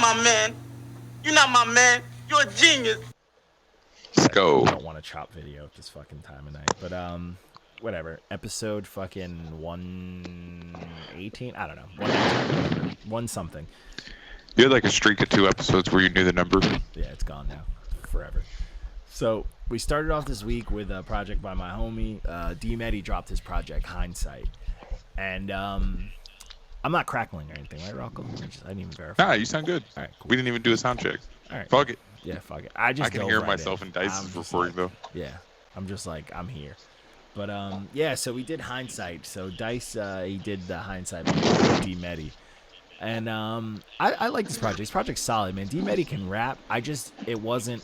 not my man. You're not my man. You're a genius. Syko. I don't want a chop video at this fucking time of night, but whatever. Episode fucking 118. I don't know. 118, one something. You had like a streak of 2 episodes where you knew the number. Yeah, it's gone now, forever. So we started off this week with a project by my homie D-Medi. Dropped his project Hindsight, and I'm not crackling or anything, right, Rocco? I didn't even verify. Nah, you sound good. All right, cool. We didn't even do a sound check. All right, fuck it. Yeah, fuck it. I can hear myself in Dice's recording though. Yeah, I'm just like, I'm here. But yeah, so we did Hindsight. So Dice, he did the Hindsight with D-Medi. And I like this project. This project's solid, man. D-Medi can rap. It wasn't,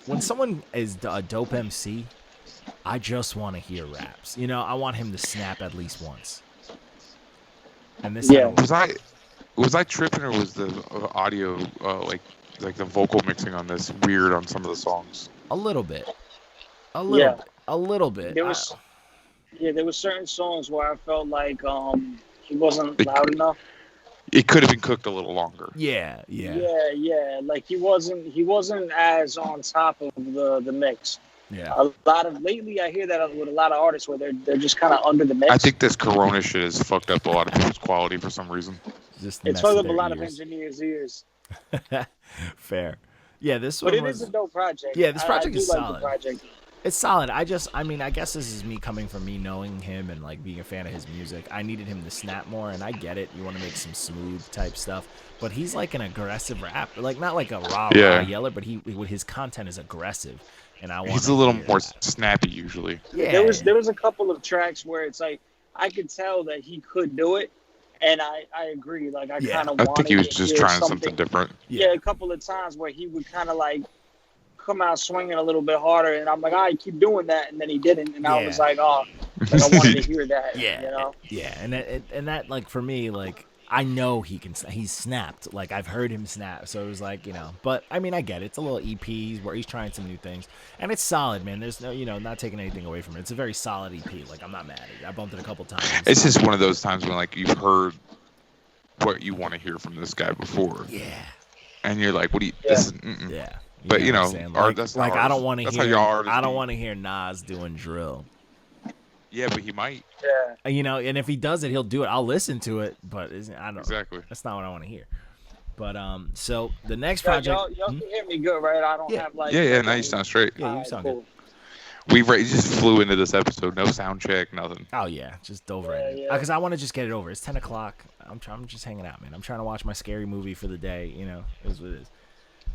when someone is a dope MC, I just want to hear raps. You know, I want him to snap at least once. And this was I tripping, or was the audio like the vocal mixing on this weird on some of the songs? A little bit. A little bit. There was certain songs where I felt like he wasn't loud enough. It could have been cooked a little longer. Yeah. Like he wasn't as on top of the mix. Yeah. Lately I hear that with a lot of artists where they're just kind of under the mix. I think this Corona shit has fucked up a lot of people's quality for some reason. It's fucked up a lot of engineers' ears. Fair. Yeah, this but one is a dope project. Yeah, this project is like solid. The project. It's solid. I guess this is me coming from me knowing him and like being a fan of his music. I needed him to snap more, and I get it. You want to make some smooth type stuff, but he's like an aggressive rapper, like not like a raw yeller, but his content is aggressive, and he's a little more snappy usually. Yeah, there was a couple of tracks where it's like I could tell that he could do it, and I agree. Like I kind of I think he was just trying something different. Yeah, a couple of times where he would kind of like come out swinging a little bit harder, and I'm like, all right, keep doing that, and then he didn't, and I was like, oh, like I wanted to hear that. Yeah, you know? Yeah, and that like for me, like I know he's snapped, like I've heard him snap, so it was like, you know, but I mean I get it. It's a little EP where he's trying some new things, and it's solid, man. There's no, you know, not taking anything away from it. It's a very solid EP. Like I'm not mad at it. I bumped it a couple times. It's just one of those times when like you've heard what you want to hear from this guy before. Yeah. And you're like, what do you? Yeah. This is, yeah. But you know, that's like I don't want to hear. I don't want to hear Nas doing drill. Yeah, but he might. Yeah. You know, and if he does it, he'll do it. I'll listen to it, but I don't. Exactly. That's not what I want to hear. But so the next project. Y'all can hear me good, right? I don't have like. Yeah. Now you sound straight. Yeah, you sound good. We just flew into this episode, no sound check, nothing. Oh yeah, just dove right in. Because I want to just get it over. It's 10 o'clock. I'm just hanging out, man. I'm trying to watch my scary movie for the day. You know, it is what it is.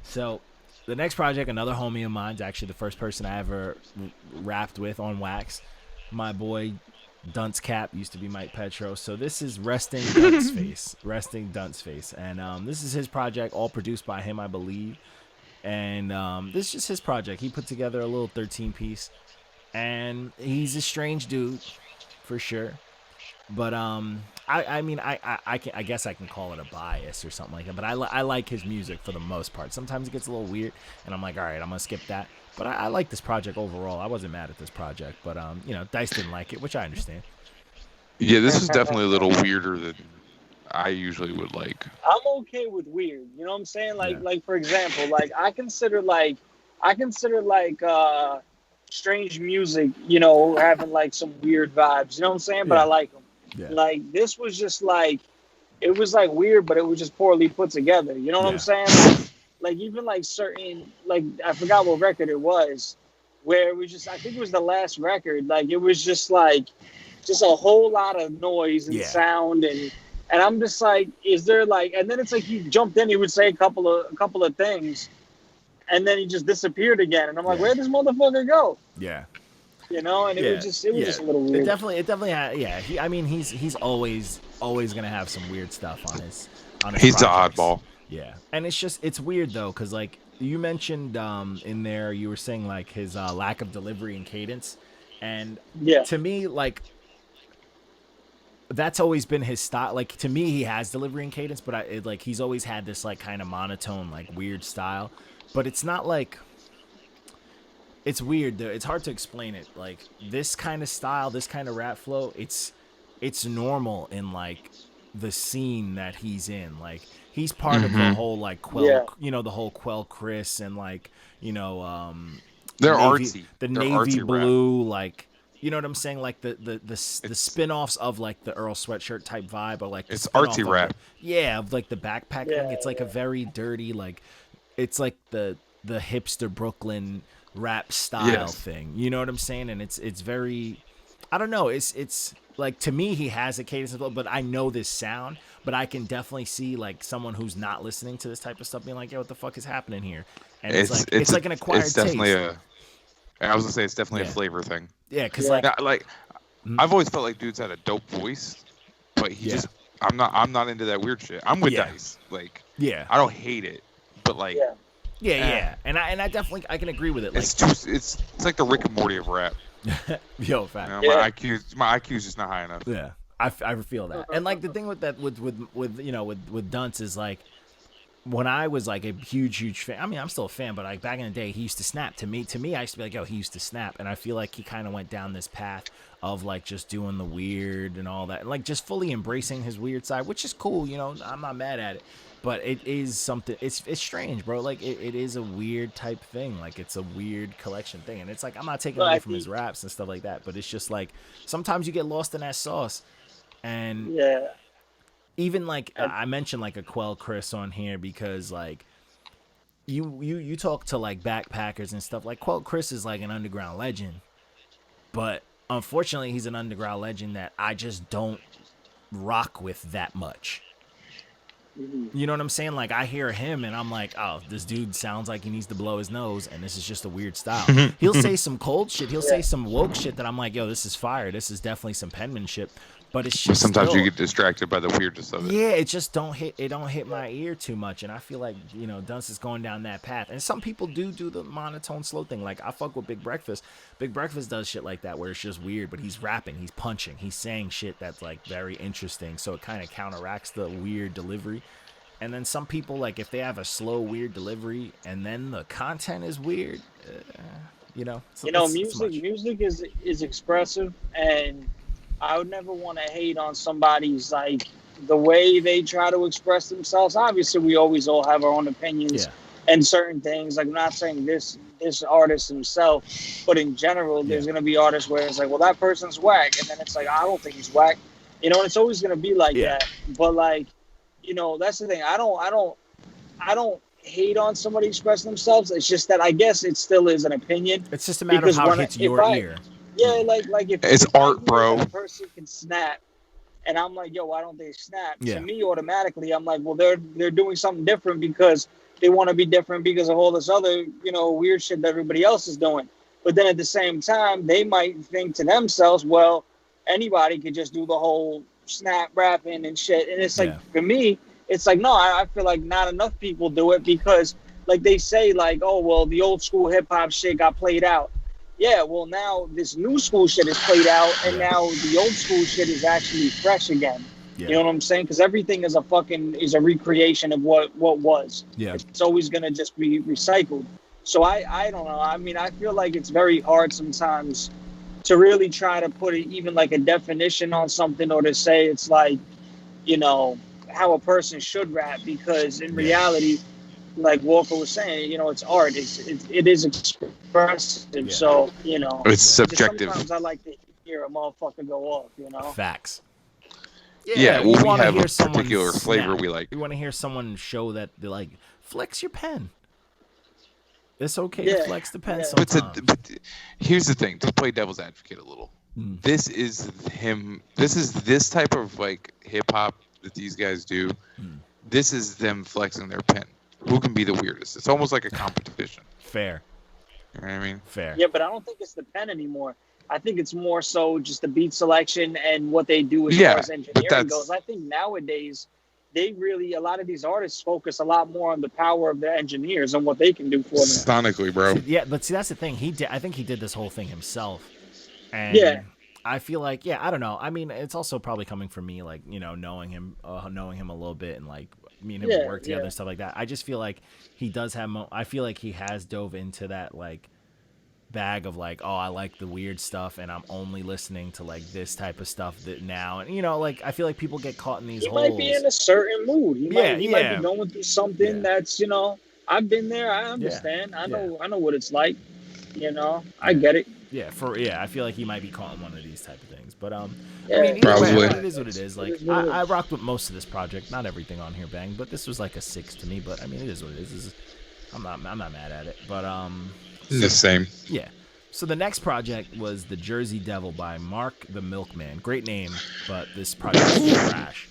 So, the next project, another homie of mine's actually the first person I ever rapped with on Wax. My boy Duncecap used to be Mike Petro. So this is Resting Dunce Face, and this is his project, all produced by him, I believe. And this is just his project. He put together a little 13-piece, and he's a strange dude, for sure. But I mean I guess I can call it a bias or something like that. But I like his music for the most part. Sometimes it gets a little weird, and I'm like, all right, I'm gonna skip that. But I like this project overall. I wasn't mad at this project, but you know, Dice didn't like it, which I understand. Yeah, this is definitely a little weirder than I usually would like. I'm okay with weird. You know what I'm saying? Like for example, like I consider strange music, you know, having like some weird vibes. You know what I'm saying? But I like them. Yeah. Like this was just like, it was like weird, but it was just poorly put together. You know what I'm saying? Like even like certain, like I forgot what record it was, where it was just, I think it was the last record. Like it was just like, just a whole lot of noise and sound, and I'm just like, is there like, and then it's like he jumped in, he would say a couple of things, and then he just disappeared again, and I'm like, where'd this motherfucker go? Yeah. You know, and it was just a little weird. It definitely had, I mean, he's always gonna have some weird stuff on his He's projects. an oddball. Yeah, and it's weird though, because like you mentioned in there, you were saying like his lack of delivery and cadence, and to me, like that's always been his style. Like to me, he has delivery and cadence, but he's always had this like kind of monotone, like weird style. But it's not like, it's weird though. It's hard to explain it. Like this kind of style, this kind of rap flow, it's normal in like the scene that he's in. Like he's part of the whole like Quell, the whole Quell Chris and like they're navy, artsy. the They're navy artsy blue rap. Like you know what I'm saying, like the spin-offs of like the Earl Sweatshirt type vibe, or like it's artsy rap. Of like the backpack thing. It's like a very dirty, like it's like the hipster Brooklyn rap style thing. You know what I'm saying? And it's very, I don't know. It's like, to me, he has a cadence, but I know this sound, but I can definitely see like someone who's not listening to this type of stuff being like, yo, what the fuck is happening here? And it's like an acquired taste. I was gonna say it's definitely a flavor thing. Yeah, because I've always felt like dude's had a dope voice, but he just I'm not into that weird shit. I'm with Dice. Like I don't hate it, but like and I definitely I can agree with it. Like it's like the Rick and Morty of rap. Yo, fact. My IQ's just not high enough. Yeah, I feel that. And like the thing with that with Dunce is like, when I was like a huge fan, I mean, I'm still a fan, but like back in the day, he used to snap. To me, I used to be like, yo, he used to snap. And I feel like he kind of went down this path of like just doing the weird and all that, and like just fully embracing his weird side, which is cool. You know, I'm not mad at it, but it is something. It's strange, bro. Like it is a weird type thing. Like it's a weird collection thing, and it's like I'm not taking away from his raps and stuff like that, but it's just like sometimes you get lost in that sauce, and even like I mentioned like a Quell Chris on here because like you talk to like backpackers and stuff. Like Quell Chris is like an underground legend, but unfortunately he's an underground legend that I just don't rock with that much. You know what I'm saying? Like I hear him and I'm like, oh, this dude sounds like he needs to blow his nose, and this is just a weird style. He'll say some cold shit. He'll say some woke shit that I'm like, yo, this is fire. This is definitely some penmanship. But it's just sometimes you get distracted by the weirdness of it. Yeah, it just don't hit my ear too much, and I feel like Dunce is going down that path. And some people do the monotone slow thing. Like I fuck with Big Breakfast. Big Breakfast does shit like that where it's just weird, but he's rapping, he's punching, he's saying shit that's like very interesting. So it kind of counteracts the weird delivery. And then some people, like if they have a slow weird delivery and then the content is weird, music is expressive, and I would never want to hate on somebody's like the way they try to express themselves. Obviously, we always all have our own opinions and certain things. Like I'm not saying this artist himself, but in general, there's gonna be artists where it's like, well, that person's whack, and then it's like, I don't think he's whack. And it's always gonna be like that. But like, that's the thing. I don't hate on somebody expressing themselves. It's just that I guess it still is an opinion. It's just a matter of how it hits your ear. Yeah, like if it's art, bro. A person can snap, and I'm like, yo, why don't they snap? To me, automatically, I'm like, well, they're doing something different because they want to be different because of all this other, weird shit that everybody else is doing. But then at the same time, they might think to themselves, well, anybody could just do the whole snap rapping and shit. And it's like, for me, it's like, no, I feel like not enough people do it because, like they say, like, oh, well, the old school hip hop shit got played out. Yeah, well, now this new school shit is played out, and now the old school shit is actually fresh again. Yeah. You know what I'm saying? Because everything is a recreation of what was. Yeah. It's always gonna just be recycled. So I don't know. I mean, I feel like it's very hard sometimes to really try to put even like a definition on something, or to say it's like, how a person should rap, because in reality, like Walker was saying, it's art. It is expressive. So, it's subjective. Sometimes I like to hear a motherfucker go off, Facts. Yeah, we have a particular flavor we like. We want to hear someone show that they're like, flex your pen. It's okay to flex the pen sometimes. But here's the thing, to play devil's advocate a little. This is him. This is this type of like hip hop that these guys do. This is them flexing their pen. Who can be the weirdest? It's almost like a competition. Fair. You know what I mean? Fair. Yeah, but I don't think it's the pen anymore. I think it's more so just the beat selection and what they do as far as engineering goes. I think nowadays, a lot of these artists focus a lot more on the power of the engineers and what they can do for them. Sonically, bro. Yeah, but see, that's the thing. I think he did this whole thing himself. And I feel like, I don't know. I mean, it's also probably coming from me, like, knowing him a little bit, and like me and him work together and stuff like that. I just feel like he does have. I feel like he has dove into that like bag of like, oh, I like the weird stuff, and I'm only listening to like this type of stuff that now, and like I feel like people get caught in these holes. He might be in a certain mood. He might be going through something that's I've been there. I understand. I know what it's like. I get it. I feel like he might be caught in one of these type of things. But I mean, probably. way, it is what it is. Like I rocked with most of this project. Not everything on here bang, but this was like a 6 to me. But I mean, it is what it is. I'm not mad at it. But the same. Yeah. So the next project was The Jersey Devil by Marqthemilkman. Great name, but this project was trash.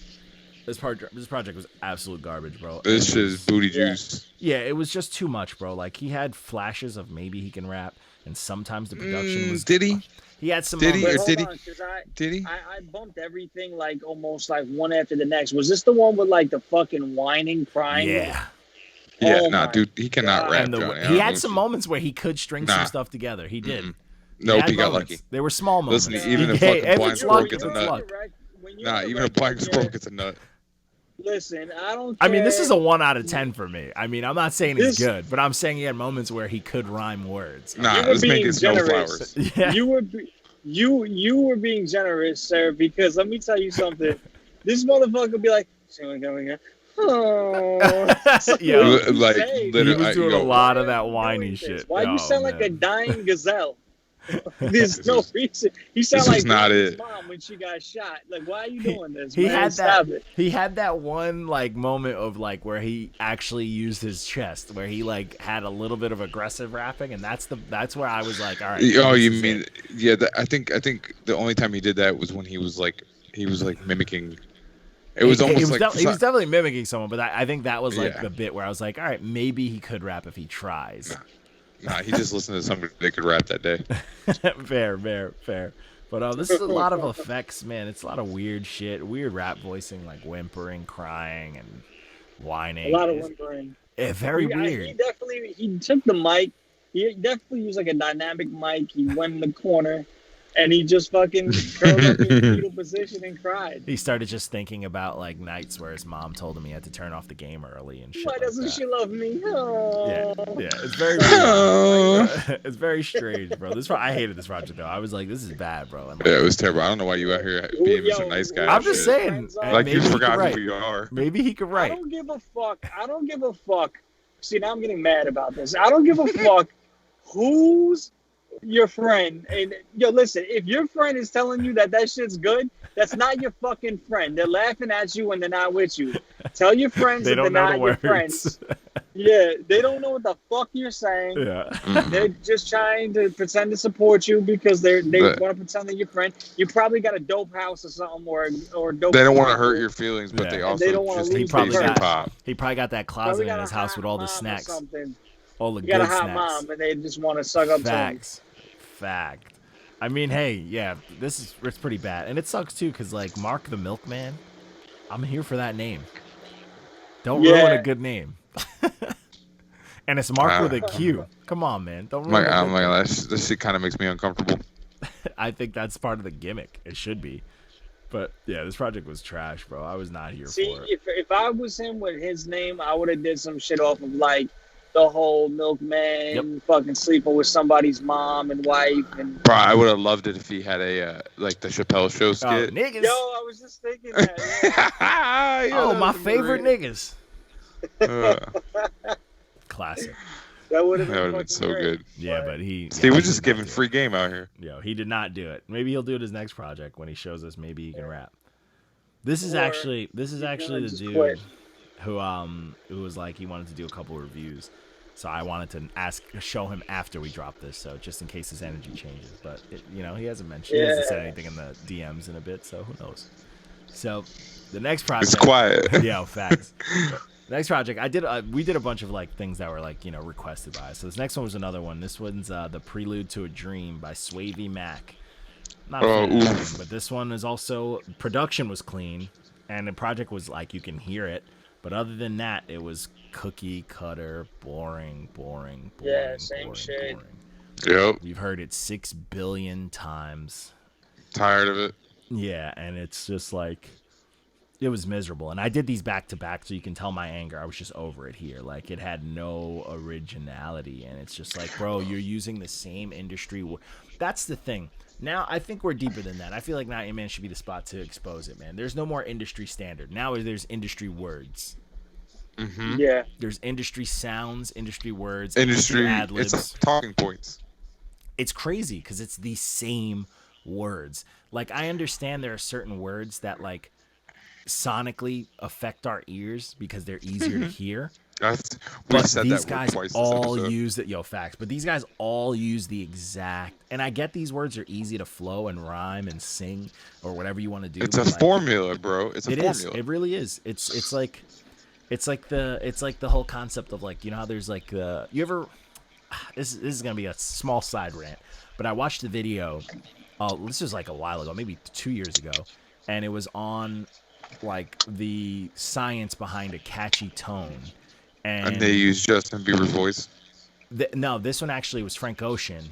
This project was absolute garbage, bro. This is booty juice. Yeah, it was just too much, bro. Like he had flashes of maybe he can rap, and sometimes the production was. Did he? He had some. Did he? Or did he? Did he? I bumped everything like almost like one after the next. Was this the one with like the fucking whining, crying? Yeah. Yeah, dude, he cannot rap. He had some moments where he could string some stuff together. He did. Nope, he got lucky. They were small moments. Listen, even a fucking blind squirrel gets a nut. Even a blind squirrel gets a nut. Listen, I don't care. I mean, this is a 1 out of 10 for me. I mean, I'm not saying he's good, but I'm saying he had moments where he could rhyme words. This man gets no flowers. Yeah. You were being generous, sir, because let me tell you something. This motherfucker be like, oh, like literally, he was doing a lot of that whiny shit. Why you sound like a dying gazelle? There's no reason. He sounded like his mom when she got shot. Like, why are you doing this? He had that one like moment of like where he actually used his chest, where he like had a little bit of aggressive rapping, and that's where I was like, all right. Oh, you mean I think the only time he did that was when he was like mimicking. It was almost like he was definitely mimicking someone, but I think that was like the bit where I was like, all right, maybe he could rap if he tries. Nah, he just listened to somebody that could rap that day. Fair. But this is a lot of effects, man. It's a lot of weird shit, weird rap voicing, like whimpering, crying, and whining. A lot of whimpering. Very weird. He took the mic. He definitely used like a dynamic mic. He went in the corner. And he just fucking curled up in the fetal position and cried. He started just thinking about like nights where his mom told him he had to turn off the game early and shit. Why doesn't she love me? Oh. Yeah, it's very weird. It's very strange, bro. I hated this project though. I was like, this is bad, bro. It was terrible. I don't know why you out here being Mr. Nice Guy. I'm just saying, like you forgot who you are. Maybe he could write. I don't give a fuck. See, now I'm getting mad about this. I don't give a fuck who's your friend. And listen, if your friend is telling you that shit's good, that's not your fucking friend. They're laughing at you when they're not with you. Tell your friends that they're not your friends. Yeah, they don't know what the fuck you're saying. Yeah. They're just trying to pretend to support you because they want to pretend that you're your friend. You probably got a dope house or something or dope. They don't want to hurt your feelings, but they also just he probably got that closet in his house with all the snacks. All the good snacks. You got a hot mom, and they just want to suck up to him. Fact. I mean, hey, yeah, it's pretty bad, and it sucks too, cause like Marqthemilkman, I'm here for that name. Don't ruin a good name. And it's Mark with a Q. Come on, man. Don't ruin this shit kind of makes me uncomfortable. I think that's part of the gimmick. It should be. But yeah, this project was trash, bro. I was not here for it. If I was him with his name, I would have did some shit off of like the whole Milkman fucking sleeping with somebody's mom and wife. And bro, I would have loved it if he had a like the Chappelle Show skit. Niggas. Yo, I was just thinking that. My favorite niggas. Classic. That would have been so good. Yeah, but we're just giving free game out here. Yo, he did not do it. Maybe he'll do it his next project when he shows us maybe he can rap. This is actually the dude who was like he wanted to do a couple reviews. So I wanted to show him after we drop this, so just in case his energy changes. But he hasn't mentioned, he hasn't said anything in the DMs in a bit, so who knows? So the next project, it's quiet. Yeah, facts. The next project, we did a bunch of like things that were like requested by us. So this next one was another one. This one's the Prelude to a Dream by Swaviie Macc. Not a fan, but this one is also production was clean, and the project was like you can hear it. But other than that, it was cookie cutter, boring. Yeah, same shit. Yep. You've heard it 6 billion times. Tired of it. Yeah, and it's just like, It was miserable, and I did these back to back, so you can tell my anger. I was just over it here. Like, it had no originality, and it's just like, bro, you're using the same industry. That's the thing. Now, I think we're deeper than that. I feel like Not Your Man should be the spot to expose it, man. There's no more industry standard. Now there's industry words. Mm-hmm. Yeah. There's industry sounds, industry words, industry ad-libs. It's talking points. It's crazy because it's the same words. Like, I understand there are certain words that, like, sonically affect our ears because they're easier to hear. But these guys all use it. Facts. But these guys all use the exact. And I get these words are easy to flow and rhyme and sing or whatever you want to do. It's a formula, bro. It's a formula. It really is. It's like the whole concept of, like, you know how there's like the you ever. This is gonna be a small side rant, but I watched the video. This was like a while ago, maybe 2 years ago, and it was on, like, the science behind a catchy tone, and they use Justin Bieber's voice. No, this one actually was Frank Ocean.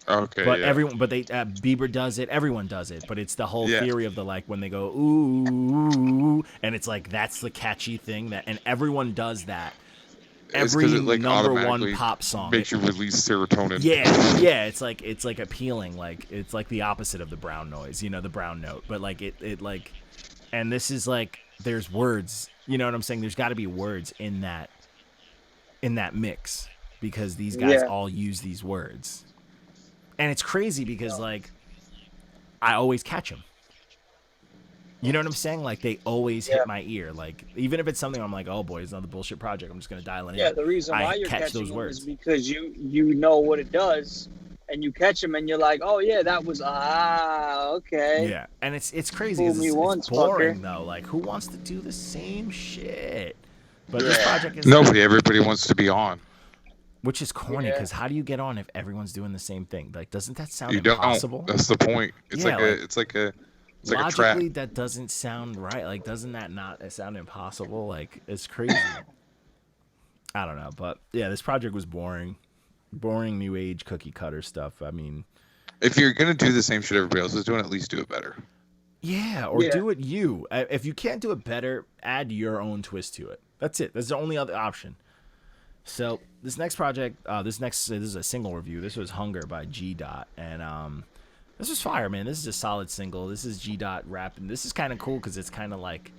Okay, but Bieber does it. Everyone does it, but it's the whole theory of the, like, when they go ooh, and it's like that's the catchy thing and everyone does that. Every number one pop song makes you release serotonin. Yeah, it's like appealing. Like, it's like the opposite of the brown noise, the brown note. But like it like, and this is like, there's words. You know what I'm saying? There's got to be words in that mix because these guys all use these words, and it's crazy because, like, I always catch them. You know what I'm saying? Like, they always hit my ear. Like, even if it's something I'm like, oh boy, it's another bullshit project, I'm just gonna dial it in. Yeah, the reason why you're catching them is because you know what it does, and you catch them, and you're like, oh yeah, that was okay. Yeah, and it's crazy. It's boring though. Like, who wants to do the same shit? But this project is nobody. Everybody wants to be on. Which is corny, because how do you get on if everyone's doing the same thing? Like, doesn't that sound impossible? That's the point. It's like logically, that doesn't sound right. Like, doesn't that not sound impossible? Like, it's crazy. I don't know, but yeah, this project was boring new age cookie cutter stuff. I mean, if you're gonna do the same shit everybody else is doing, at least do it better. Yeah, or do it you. If you can't do it better, add your own twist to it. That's it. That's the only other option. So this next project, this is a single review. This was Hunger by G.Dot, and this was fire, man. This is a solid single. This is G.Dot rapping. This is kind of cool because it's kind of like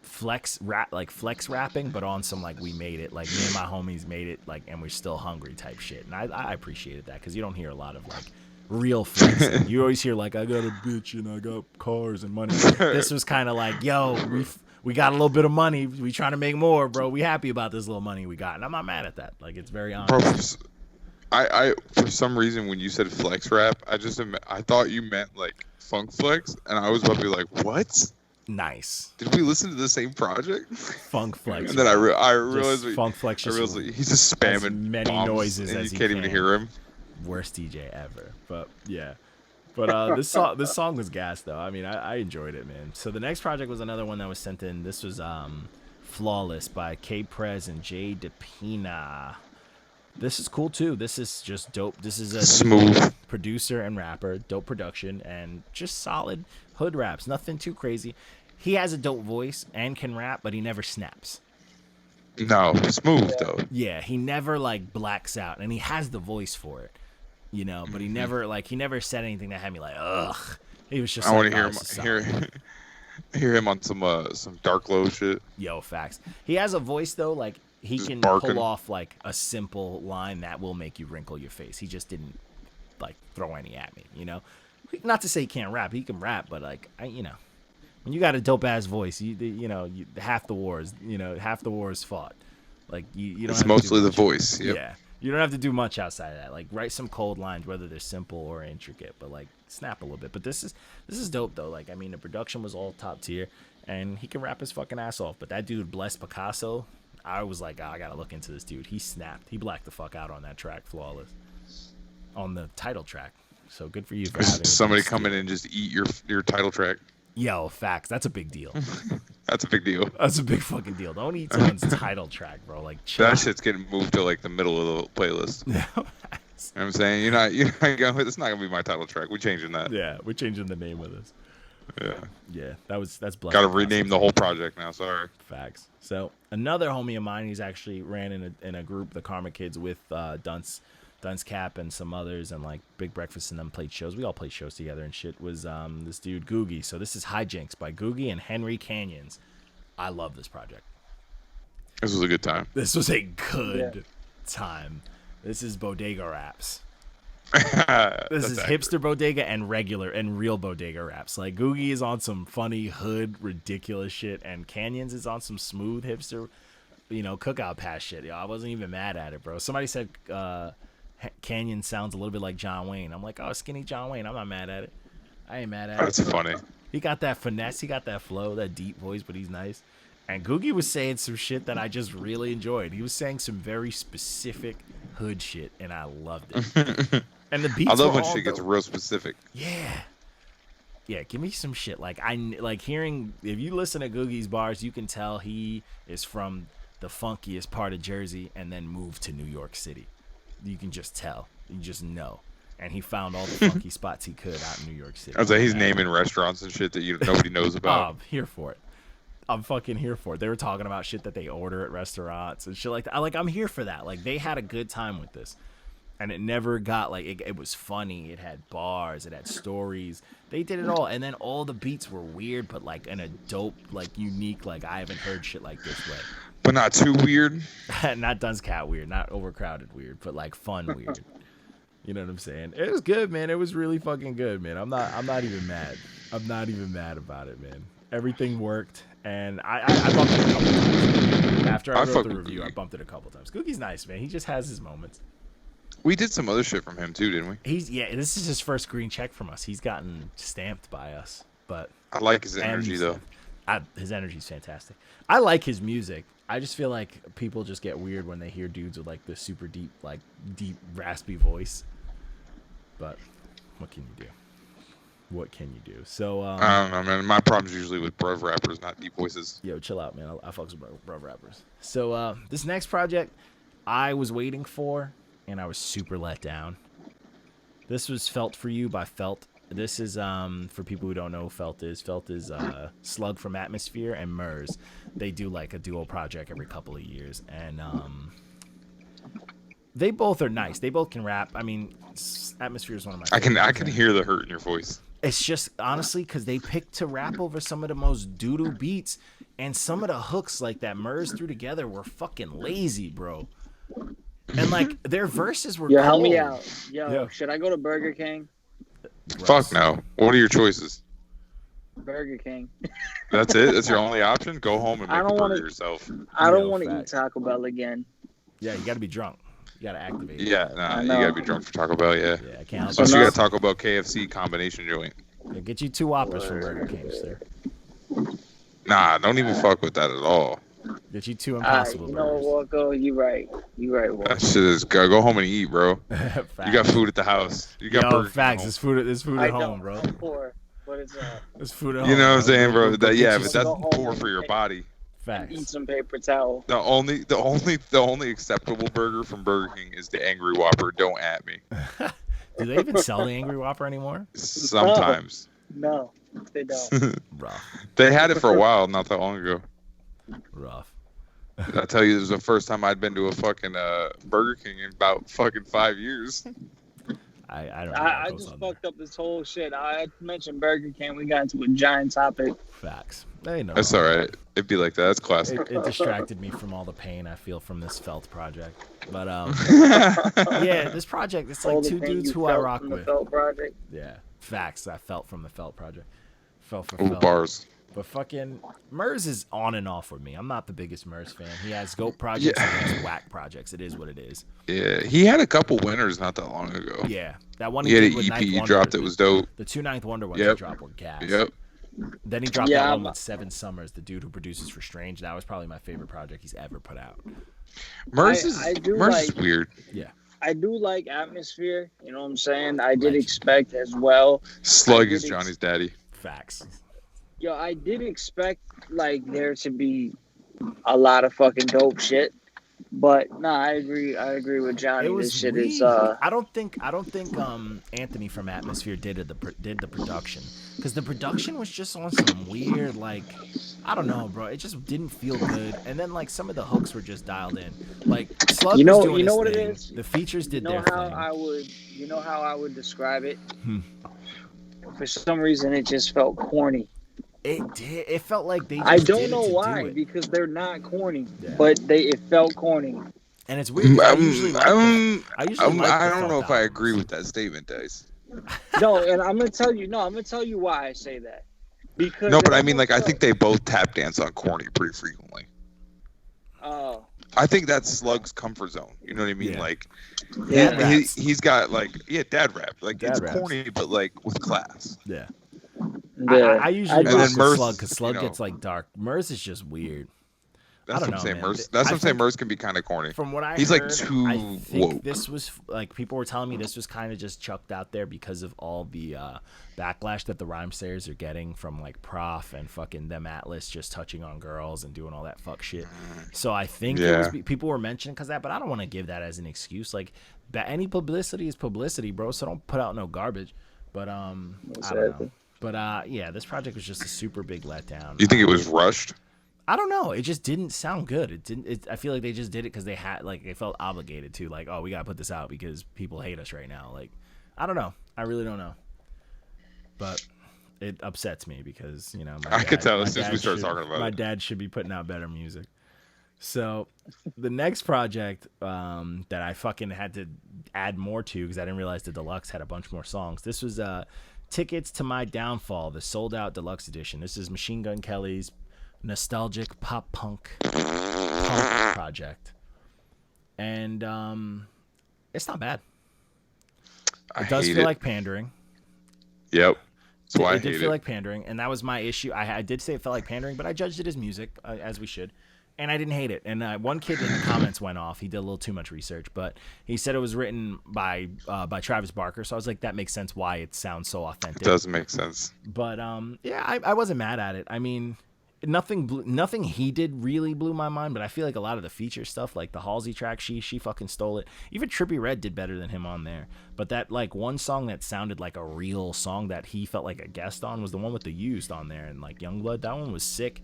flex rapping, but on some, like, we made it, like, me and my homies made it, like, and we're still hungry type shit. And I appreciated that because you don't hear a lot of, like, real flexing. You always hear, like, I got a bitch and I got cars and money. This was kind of like, yo, we got a little bit of money. We trying to make more, bro. We happy about this little money we got, and I'm not mad at that. Like, it's very honest. Bro, I for some reason when you said flex rap, I thought you meant like funk flex, and I was about to be like, what? Nice. Did we listen to the same project? Funk flex. And then I realized funk flex. He's just spamming many noises and as you can't even hear him. Worst DJ ever. But yeah. But this song was gas though. I mean, I enjoyed it, man. So the next project was another one that was sent in. This was Flawless by K-Prez and Depina. This is cool too. This is just dope. This is a smooth producer and rapper, dope production, and just solid hood raps. Nothing too crazy. He has a dope voice and can rap, but he never snaps. No, smooth though. Yeah, he never like blacks out, and he has the voice for it, But he never said anything that had me like, ugh. He was just. I want to hear him on some dark low shit. Yo, facts. He has a voice though, like. He just can barking. pull off like a simple line that will make you wrinkle your face. He just didn't like throw any at me, Not to say he can't rap. He can rap, but like when you got a dope ass voice, half the wars, half the wars fought. Like you don't. It's mostly the voice. Yep. Yeah, you don't have to do much outside of that. Like write some cold lines, whether they're simple or intricate, but like snap a little bit. But this is dope though. Like, I mean, the production was all top tier, and he can rap his fucking ass off. But that dude, Bless Picasso. I was like, I gotta look into this dude. He snapped. He blacked the fuck out on that track, Flawless, on the title track. So good for you for having somebody come in and just eat your title track. Yo, facts. That's a big deal. That's a big deal. That's a big fucking deal. Don't eat someone's title track, bro. Like, chill. That shit's getting moved to like the middle of the playlist. You know what I'm saying? You're not going. It's not gonna be my title track. We're changing that. Yeah, we're changing the name of this. Yeah. That's blessed. Got to rename the whole project now. Sorry. Facts. So another homie of mine, he's actually ran in a group, the Karma Kids, with Duncecap and some others, and like Big Breakfast and them played shows. We all played shows together and shit. Was this dude Googie? So this is Hijinx by Googie and Henry Canyons. I love this project. This was a good time. This was a good time. This is bodega raps. This is hipster bodega and regular and real bodega raps. Like Googie is on some funny hood ridiculous shit, and Canyons is on some smooth hipster, cookout pass shit. Yo, I wasn't even mad at it, bro. Somebody said Canyon sounds a little bit like John Wayne. I'm like, oh, skinny John Wayne. I'm not mad at it. I ain't mad at it. That's funny. He got that finesse. He got that flow, that deep voice, but he's nice. And Googie was saying some shit that I just really enjoyed. He was saying some very specific hood shit, and I loved it. And the beats. I love when shit gets real specific. Yeah, give me some shit. Like hearing, if you listen to Googie's bars, you can tell he is from the funkiest part of Jersey and then moved to New York City. You can just tell. You just know. And he found all the funky spots he could out in New York City. I was like, he's naming restaurants and shit that nobody knows about. I'm here for it. I'm fucking here for it. They were talking about shit that they order at restaurants and shit like that. I'm here for that. Like, they had a good time with this. And it never got, like, it was funny. It had bars. It had stories. They did it all. And then all the beats were weird, but, like, in a dope, like, unique, like, I haven't heard shit like this way. But not too weird? Not Duncecap weird. Not overcrowded weird, but, like, fun weird. You know what I'm saying? It was good, man. It was really fucking good, man. I'm not even mad. I'm not even mad about it, man. Everything worked, and I bumped it a couple times. After I wrote the review, I bumped it a couple times. Googie's nice, man. He just has his moments. We did some other shit from him too, didn't we? This is his first green check from us. He's gotten stamped by us, but I like his energy though. His energy's fantastic. I like his music. I just feel like people just get weird when they hear dudes with like this super deep, raspy voice. But what can you do? What can you do? So I don't know, man. My problem's usually with bruv rappers, not deep voices. Yo, chill out, man. I fucks with bruv rappers. So this next project I was waiting for, and I was super let down. This was Felt for You by Felt. This is for people who don't know who Felt is. Felt is Slug from Atmosphere and MAnz. They do like a duo project every couple of years, and they both are nice. They both can rap. I mean, Atmosphere is one of my favorites. I can hear the hurt in your voice. It's just honestly because they picked to rap over some of the most doo-doo beats, and some of the hooks like that MAnz threw together were fucking lazy, bro. And like their verses were. Yo, help me out. Yo, should I go to Burger King? Fuck no. What are your choices? Burger King. That's it? That's your only option? Go home and make a burger yourself. I don't want to eat Taco Bell again. Yeah, you got to be drunk. You got to activate it. Yeah, you got to be drunk for Taco Bell, yeah. Yeah, I can't. Plus, you got Taco Bell KFC combination joint. Yeah, get you 2 Whoppers from Burger King, sir. Nah, don't even fuck with that at all. Get you 2 Impossible Burgers. You know what, Walko? You right, Walko. That shit is go home and eat, bro. You got food at the house. You got burgers. Facts. There's food at home, bro. I'm poor, but it's there's food at home. You know what I'm saying, bro? But that's poor for your body. Facts. Eat some paper towel. The only acceptable burger from Burger King is the Angry Whopper. Don't at me. Do they even sell the Angry Whopper anymore? Sometimes. No, they don't. Rough. They had it for a while, not that long ago. Rough. I tell you, this was the first time I'd been to a fucking Burger King in about fucking 5 years. I don't know. I just fucked up this whole shit. I mentioned Burger King. We got into a giant topic. Facts. They know. That's all right. It'd be like that. That's classic. It distracted me from all the pain I feel from this Felt project. But yeah, this project. It's like 2 dudes who I rock with. Felt project. Yeah, facts. I felt from the Felt project. Felt for Felt. Bars. But fucking MAnz is on and off with me. I'm not the biggest MAnz fan. He has GOAT projects and he has whack projects. It is what it is. Yeah, he had a couple winners not that long ago. Yeah, that one he had did an with EP Ninth he Wonder, dropped that was dope. The 2 Ninth Wonder ones he dropped were gas. Yep. Then he dropped that one with 7 Summers, the dude who produces for Strange. That was probably my favorite project he's ever put out. MAnz is weird. Yeah. I do like Atmosphere. You know what I'm saying? I did expect as well. Slug is Johnny's daddy. Facts. Yo, I did expect like there to be a lot of fucking dope shit. But no, I agree with Johnny. It was this shit weak. is I don't think Anthony from Atmosphere did the production, because the production was just on some weird, like, I don't know, bro. It just didn't feel good. And then like some of the hooks were just dialed in. Like Slug was doing his thing. It is? The features did their thing. You know how I would describe it? For some reason, it just felt corny. It did. It felt like they. I don't know why, because they're not corny, but it felt corny. And it's weird. I don't know if I agree with that statement, Dice. No, and I'm gonna tell you why I say that. Because no, but I mean, like, I think they both tap dance on corny pretty frequently. Oh. I think that's Slug's comfort zone. You know what I mean? Yeah. Like, yeah, he's got like dad rap. Like dad it's raps. Corny, but like with class. Yeah. Yeah. I usually rock with Merz, Slug, because Slug gets like dark. Merz is just weird. That's what I'm saying. Merz can be kind of corny. From what he's heard, like too I think woke. This was like, people were telling me this was kind of just chucked out there because of all the backlash that the rhymesayers are getting from like Prof and fucking them Atlas just touching on girls and doing all that fuck shit. So I think it was, people were mentioning because that, but I don't want to give that as an excuse. Like, any publicity is publicity, bro. So don't put out no garbage. But I don't know. But yeah, this project was just a super big letdown. You think it was rushed? I don't know. It just didn't sound good. It didn't. I feel like they just did it because they had, like, they felt obligated to, like, oh, we gotta put this out because people hate us right now. Like, I don't know. I really don't know. But it upsets me because, you know, I could tell as soon as we started talking about it. My dad should be putting out better music. So the next project that I fucking had to add more to because I didn't realize the Deluxe had a bunch more songs. This was Tickets to My Downfall, the sold out Deluxe edition. This is Machine Gun Kelly's nostalgic pop punk project, and it's not bad. It does feel like pandering. Yep. That's why it did feel like pandering, and that was my issue. I did say it felt like pandering, but I judged it as music, as we should, and I didn't hate it. And one kid in the comments went off. He did a little too much research, but he said it was written by Travis Barker, so I was like, that makes sense why it sounds so authentic. It does make sense. But yeah, I wasn't mad at it. I mean, nothing he did really blew my mind, but I feel like a lot of the feature stuff, like the Halsey track, she fucking stole it. Even Trippie Redd did better than him on there. But that, like, one song that sounded like a real song that he felt like a guest on was the one with the Used on there, and like Youngblood. That one was sick.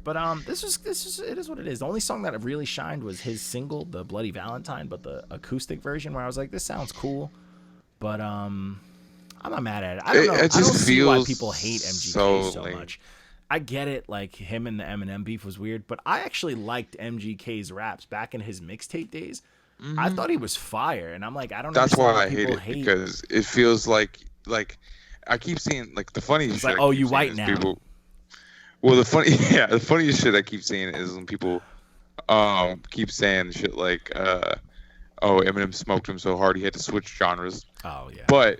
But this is it is what it is. The only song that really shined was his single, the Bloody Valentine, but the acoustic version, where I was like, this sounds cool. But I'm not mad at it. I don't know. I don't see why people hate MGK so much. I get it, like, him and the Eminem beef was weird, but I actually liked MGK's raps back in his mixtape days. Mm-hmm. I thought he was fire, and I'm like, I don't know. That's why I hate it, because it feels like I keep seeing, like, the funniest it's shit. Like, oh, you white now. People, well, the funniest shit I keep seeing is when people keep saying shit like, oh, Eminem smoked him so hard he had to switch genres. Oh, yeah. But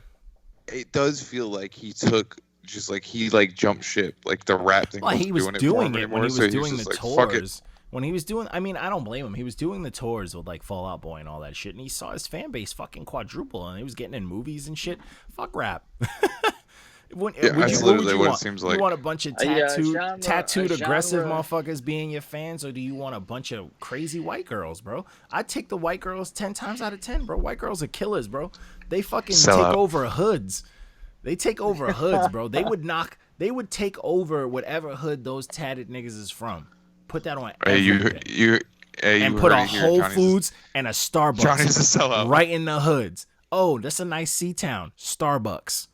it does feel like he took... Just like he jumped ship, like the rap thing. Well, he was doing it when he was doing the tours. When he was doing, I mean, I don't blame him. He was doing the tours with like Fall Out Boy and all that shit, and he saw his fan base fucking quadruple, and he was getting in movies and shit. Fuck rap. What would you want? Seems like. You want a bunch of tattooed aggressive motherfuckers being your fans, or do you want a bunch of crazy white girls, bro? I'd take the white girls 10 times out of 10, bro. White girls are killers, bro. They fucking take over hoods. They take over hoods, bro. They would take over whatever hood those tatted niggas is from. Put that on everything. And put a Whole Foods and a Starbucks right in the hoods. Oh, that's a nice C-Town. Starbucks.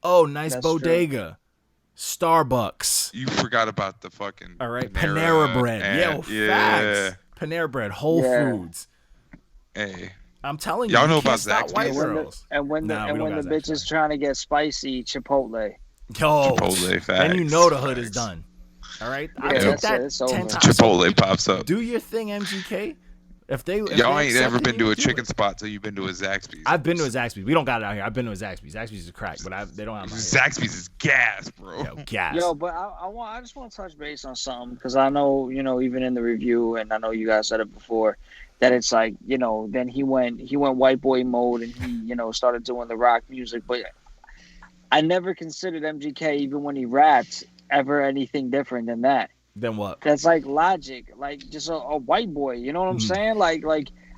Oh, nice bodega. Starbucks. You forgot about the fucking all right, Panera Bread. Facts. Panera Bread, Whole Foods. Hey. I'm telling you, y'all know about Zach's white girls. And when the bitch is trying to get spicy, Chipotle. Yo, Chipotle, facts. Then you know the hood is done. All right, I take that 10 times. Chipotle pops up. Do your thing, MGK. If y'all ain't ever been to a chicken spot till you've been to a Zaxby's. I've been to a Zaxby's. We don't got it out here. I've been to a Zaxby's. Zaxby's is crack, but they don't have. Zaxby's is gas, bro. Yo, gas. Yo, but I just want to touch base on something because I know, you know, even in the review, and I know you guys said it before, that it's like, you know, then he went white boy mode and he, you know, started doing the rock music. But I never considered MGK, even when he rapped, ever anything different than that. Then what? That's like Logic, like just a white boy. You know what I'm saying? Like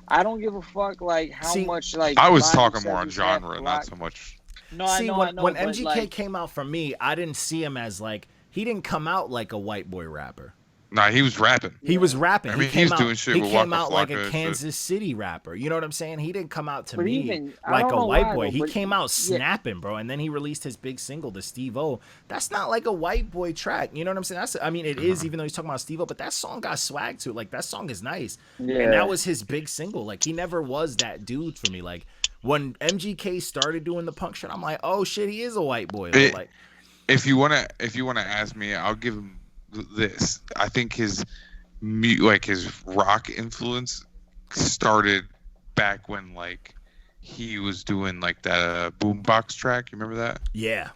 I don't give a fuck like how much like. I was Logic talking says more on he's genre, half not black. so much. No, See, I know. when but, MGK like, came out for me, I didn't see him as like he didn't come out like a white boy rapper. Nah, he was rapping. He was rapping. I mean, he was doing shit he with came Waka out like a Flocka and Kansas City rapper. You know what I'm saying? He didn't come out to But me even- I like don't a know white why, boy. though, He but- came out yeah. snapping, bro, and then he released his big single, the Steve-O. That's not like a white boy track. You know what I'm saying? I mean, it is, even though he's talking about Steve-O, but that song got swag to it. Like, that song is nice. Yeah. And that was his big single. Like, he never was that dude for me. Like, when MGK started doing the punk shit, I'm like, oh shit, he is a white boy. Like, if you wanna ask me, I'll give him this. I think his rock influence started back when like he was doing like that boombox track. You remember that? yeah.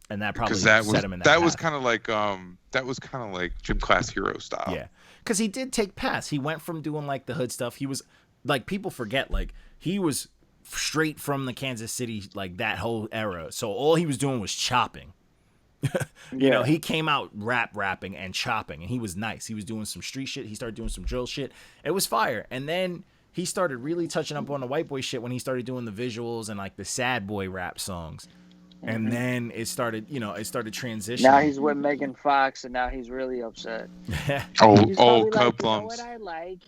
And that probably Because set him in that was path. kind of like Gym Class Hero style. Yeah, because he did take paths. He went from doing like the hood stuff. He was like, people forget, like he was straight from the Kansas City, like that whole era. So all he was doing was chopping. You know, he came out rapping and chopping, and he was nice. He was doing some street shit. He started doing some drill shit. It was fire. And then he started really touching up on the white boy shit when he started doing the visuals and like the sad boy rap songs. And then it started transitioning. Now he's with Megan Fox, and now he's really upset. Cub He's probably like, you know Plums. what I like?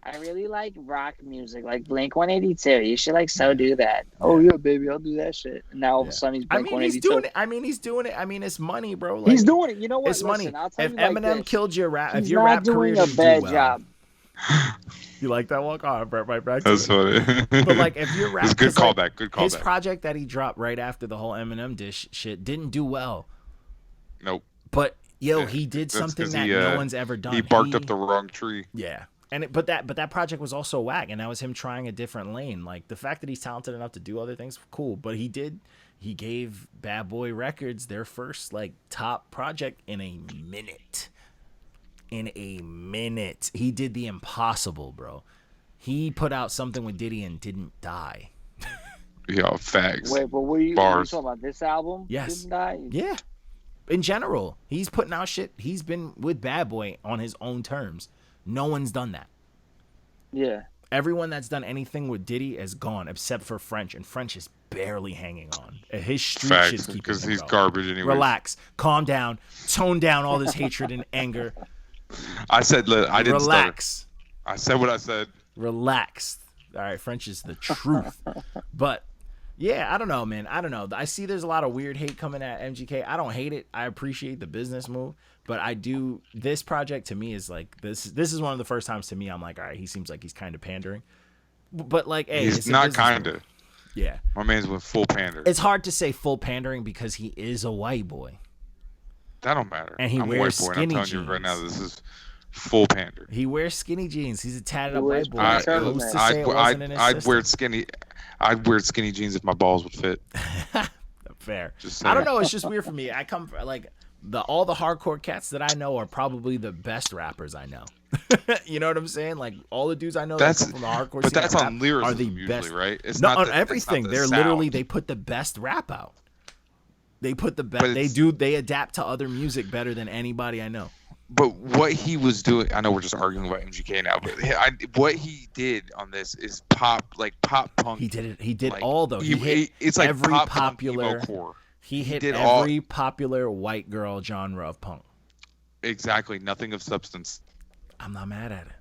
I really like rock music, like Blink 182. You should like so do that. Oh yeah, baby, I'll do that shit. And now all of a sudden he's Blink 182. He's doing it. I mean, it's money, bro. Like, He's doing it. You know what? It's money. I'll tell If you like Eminem this. killed your rap, He's if your not rap career doing a didn't bad do well, job. you like that walk on, right back. That's funny. But like, if your rap, It's good 'cause, callback. Good callback. His project that he dropped right after the whole Eminem dish shit didn't do well. Nope. But he did That's something 'cause that no one's ever done. He barked up the wrong tree. Yeah. But that project was also whack, and that was him trying a different lane. Like, the fact that he's talented enough to do other things, cool. But he gave Bad Boy Records their first like top project in a minute. He did the impossible, bro. He put out something with Diddy and didn't die. Yo, facts. Wait, but what are you talking about? This album? Yes. Didn't die? Yeah. In general, he's putting out shit. He's been with Bad Boy on his own terms. No one's done that. Yeah. Everyone that's done anything with Diddy is gone, except for French, and French is barely hanging on. His street Facts, shit's keeping because him he's going. garbage anyway. Relax, calm down, tone down all this hatred and anger. I said, I didn't Relax. stutter. I said what I said. Relax. All right, French is the truth. But yeah, I don't know, man. I don't know. I see there's a lot of weird hate coming at MGK. I don't hate it. I appreciate the business move, but I do. This project to me is like this. This is one of the first times to me I'm like, all right, he seems like he's kind of pandering. But like, hey, he's not kind of. Yeah, my man's with full pander. It's hard to say full pandering because he is a white boy. That don't matter. And he I'm wears a white boy, skinny and I'm jeans. telling you right now, this is full pander. He wears skinny jeans. He's a tatted up white boy. I'd wear skinny jeans if my balls would fit. Fair. I don't know. It's just weird for me. I come like all the hardcore cats that I know are probably the best rappers I know. You know what I'm saying? Like all the dudes I know that come from the hardcore but scene that's on lyricism are the usually, best, right? It's not not on everything. They're sound. literally they put the best rap out. They put the best. They adapt to other music better than anybody I know. But what he was doing, I know we're just arguing about MGK now, but what he did on this is pop punk. He did it. He did like, all though. He hit it's like every pop popular. Core. He hit every popular white girl genre of punk. Exactly. Nothing of substance. I'm not mad at it.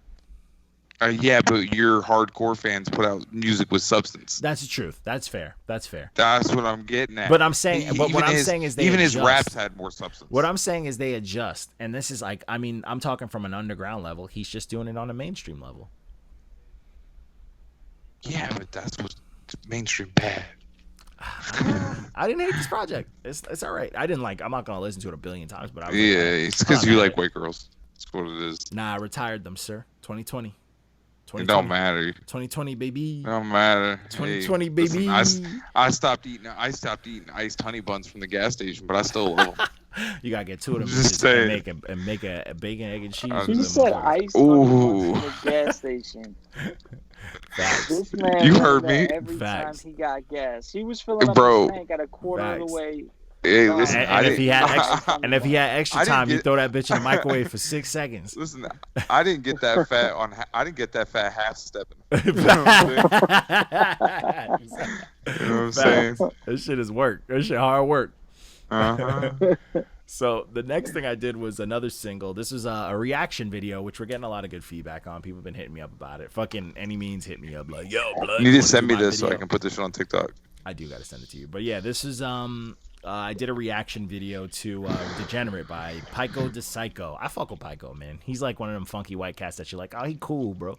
Yeah, but your hardcore fans put out music with substance. That's the truth. That's fair. That's fair. That's what I'm getting at. But I'm saying, what I'm saying is they even adjust. his raps had more substance. What I'm saying is they adjust, and this is like, I mean, I'm talking from an underground level. He's just doing it on a mainstream level. Yeah, but that's what's mainstream bad. I didn't hate this project. It's all right. I'm not gonna listen to it a billion times, but it's because you like white girls. That's what it is. Nah, I retired them, sir. 2020. It don't matter. 2020, baby. It don't matter. 2020, baby. Listen, I stopped eating iced honey buns from the gas station, but I still love them. You gotta get two of them Just and make a bacon, egg, and cheese. He said iced honey buns from the gas station. Facts. This man you heard me. Every Facts. time he got gas, he was filling up his tank at a quarter of the way. Hey, listen, and if he had extra time, you throw that bitch in the microwave for 6 seconds. Listen, I didn't get that fat half stepping. You know what I'm saying? That shit is work. That shit hard work. Uh-huh. So the next thing I did was another single. This was a reaction video, which we're getting a lot of good feedback on. People have been hitting me up about it. Fucking Any Means hit me up like, yo, blood. You need to send me this so I can put this shit on TikTok. I do gotta send it to you. But yeah, this is I did a reaction video to Degenerate by Pyko de Syko. I fuck with Pyko, man. He's like one of them funky white cats that you're like, oh, he cool, bro.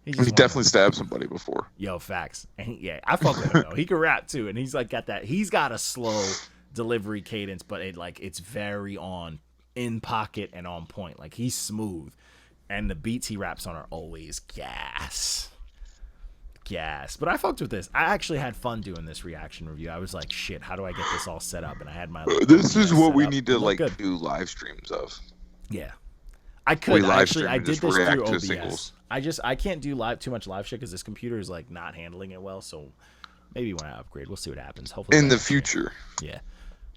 He definitely stabbed somebody before. Yo, facts. And I fuck with him though. He can rap too, and he's like got that. He's got a slow delivery cadence, but it's very in pocket and on point. Like he's smooth, and the beats he raps on are always gas. But I fucked with this. I actually had fun doing this reaction review. I was like, shit, how do I get this all set up? And I had my this is what we need to do live streams of. Yeah, I could I did this through OBS. I can't do too much live shit because this computer is like not handling it well. So maybe when I upgrade, we'll see what happens. Hopefully in the future. Yeah.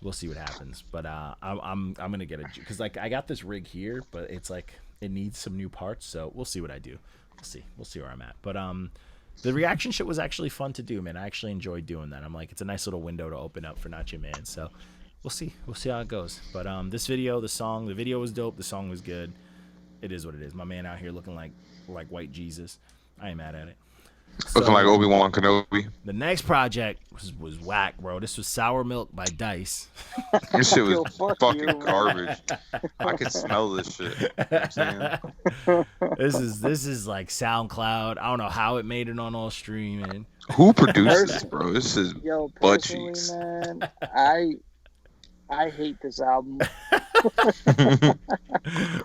We'll see what happens, but I'm gonna get because like I got this rig here, but it's like it needs some new parts, so we'll see what I do. We'll see where I'm at. But the reaction shit was actually fun to do, man. I actually enjoyed doing that. I'm like, it's a nice little window to open up for Not Your Man. So we'll see how it goes. But this video, the video was dope. The song was good. It is what it is. My man out here looking like white Jesus. I ain't mad at it. Looking like Obi-Wan Kenobi. The next project was whack, bro. This was Sour Milk by Dice. This shit was fucking garbage. I can smell this shit. You know what I'm saying? This is like SoundCloud. I don't know how it made it on all streaming. Who produced this, bro? This is butt cheeks. Man, I hate this album.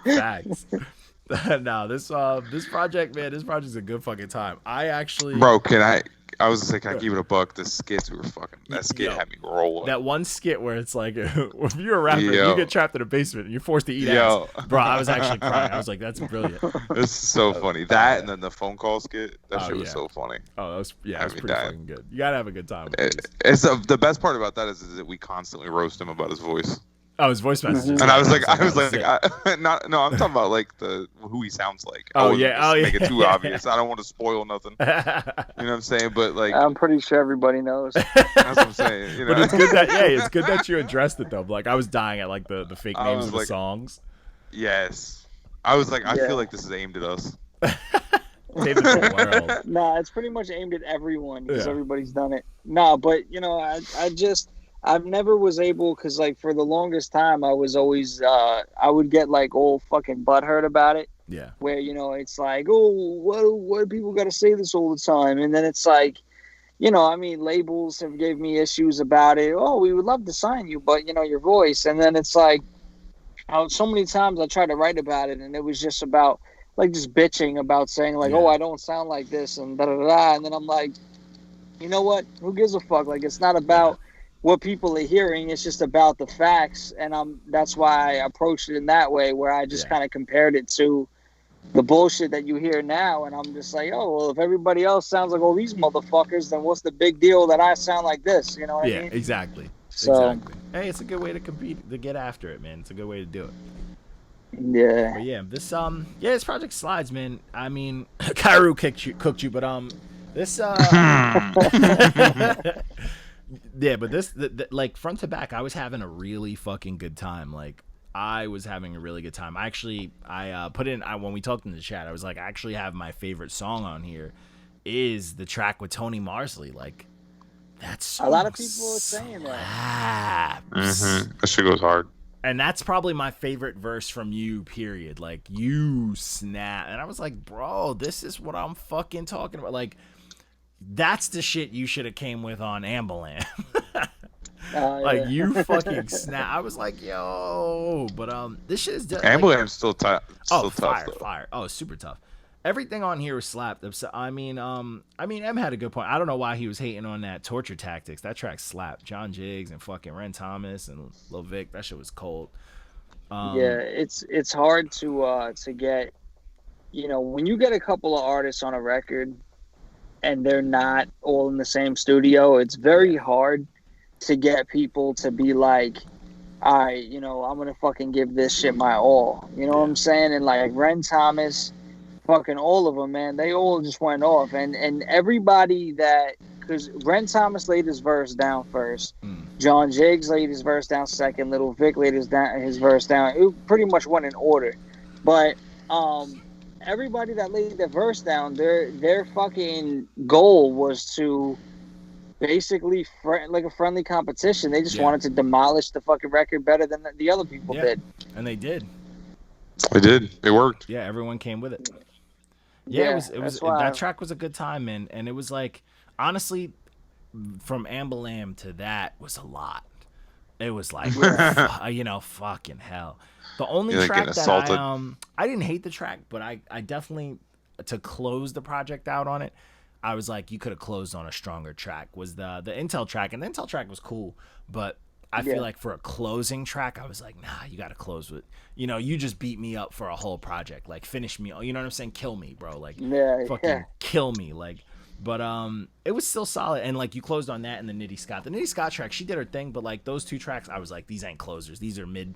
Facts. No, this project, man, this project's a good fucking time. Bro, can I was like, can I give it a buck? The skits were that skit had me rolling. That one skit where it's like, if you're a rapper, you get trapped in a basement and you're forced to eat ass. Bro, I was actually crying. I was like, that's brilliant. This is so funny. That and then the phone call skit, that shit was so funny. Oh, that was pretty fucking good. You gotta have a good time with this. It's the best part about that is that we constantly roast him about his voice. Oh, his voice messages. And I was like, I'm talking about like who he sounds like. Make it too obvious. I don't want to spoil nothing. You know what I'm saying? But like, I'm pretty sure everybody knows. That's what I'm saying. You know? But it's good that you addressed it though. Like I was dying at like the fake names of the songs. Yes, I was like, I feel like this is aimed at us. Nah, it's pretty much aimed at everyone because everybody's done it. Nah, but I've never was able, because like for the longest time I was always I would get like all fucking butthurt about it. Yeah. Where it's like, oh, what do people got to say this all the time? And then it's like, labels have gave me issues about it. Oh, we would love to sign you, but your voice. And then it's like, so many times I tried to write about it, and it was just about like just bitching about saying like, oh, I don't sound like this and da da da. And then I'm like, you know what? Who gives a fuck? Like it's not about what people are hearing, it's just about the facts, and that's why I approached it in that way, where I just kind of compared it to the bullshit that you hear now, and I'm just like, oh, well, if everybody else sounds like all these motherfuckers, then what's the big deal that I sound like this? You know what I mean? Yeah, exactly. So, exactly. Hey, it's a good way to compete, to get after it, man. It's a good way to do it. Yeah. But yeah, this project slides, man. I mean, Kairu cooked you, but this yeah, but this, like, front to back, I was having a really fucking good time. Like, I was having a really good time. I put in, when we talked in the chat, I was like, I actually have my favorite song on here is the track with Tony Marsley. Like, that's a lot of people are saying that. That shit goes hard. And that's probably my favorite verse from you, period. Like, you snap. And I was like, bro, this is what I'm fucking talking about. Like, that's the shit you should have came with on Ambulan. Like, you fucking snap. I was like, yo, but this shit is Ambulan's still tough. Fire. Oh, super tough. Everything on here was slapped. I mean, M had a good point. I don't know why he was hating on that Torture Tactics. That track slapped. John Jiggs and fucking Ren Thomas and Lil Vic. That shit was cold. It's hard to get, when you get a couple of artists on a record and they're not all in the same studio, it's very hard to get people to be like, all right, you know, I'm gonna fucking give this shit my all. You know what I'm saying? And like Ren Thomas, fucking all of them, man, they all just went off. And everybody that, because Ren Thomas laid his verse down first, John Jiggs laid his verse down second, Little Vic laid his verse down. It pretty much went in order. But everybody that laid their verse down, their fucking goal was to basically like a friendly competition. They just wanted to demolish the fucking record better than the other people did. And they did. They did. It worked. Yeah, everyone came with it. Yeah, it was that track was a good time, man. And it was like, honestly, from Ambalam to that was a lot. It was like, you know, fucking hell. The only track that I didn't hate the track, but I definitely, to close the project out on it, I was like, you could have closed on a stronger track, was the Intel track. And the Intel track was cool, but I feel like for a closing track, I was like, nah, you got to close with, you know, you just beat me up for a whole project. Like, finish me, you know what I'm saying? Kill me, bro. Like, fucking kill me. Like, but it was still solid. And like, you closed on that and the Nitty Scott. The Nitty Scott track, she did her thing, but like those two tracks, I was like, these ain't closers. These are mid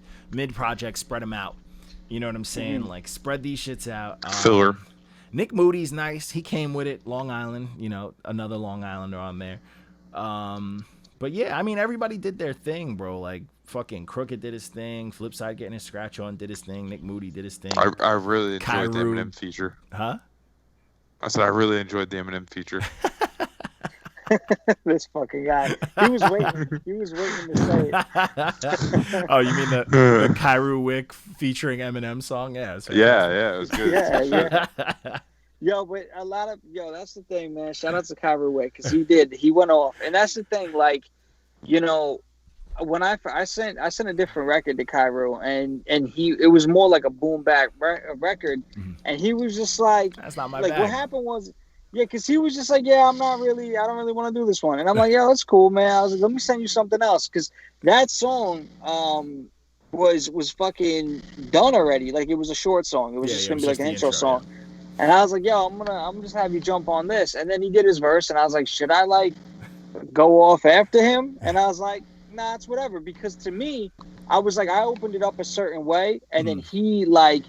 projects. Spread them out. You know what I'm saying? Like, spread these shits out. Filler. Nick Moody's nice. He came with it. Long Island, you know, another Long Islander on there. But yeah, I mean, everybody did their thing, bro. Like, fucking Crooked did his thing. Flipside getting his scratch on did his thing. Nick Moody did his thing. I really enjoyed the Eminem feature. Huh? I said I really enjoyed the Eminem feature. This fucking guy. He was waiting to say it. Oh, you mean the Kairu Wick featuring Eminem song? Yeah, it was good. Yeah. Yo, but that's the thing, man. Shout out to Kairu Wick, because he went off. And that's the thing, like, you know, when I sent a different record to Kairu, and it was more like a boom bap record, and he was just like, that's not my bag. What happened was, because he was just like, I don't really want to do this one, and I'm like, yeah, that's cool, man. I was like, let me send you something else, because that song was fucking done already. Like, it was a short song. It was just gonna be like an intro song. Yeah. And I was like, yo, I'm just have you jump on this. And then he did his verse, and I was like, should I like go off after him? And I was like, nah, it's whatever. Because to me, I was like, I opened it up a certain way, and then he like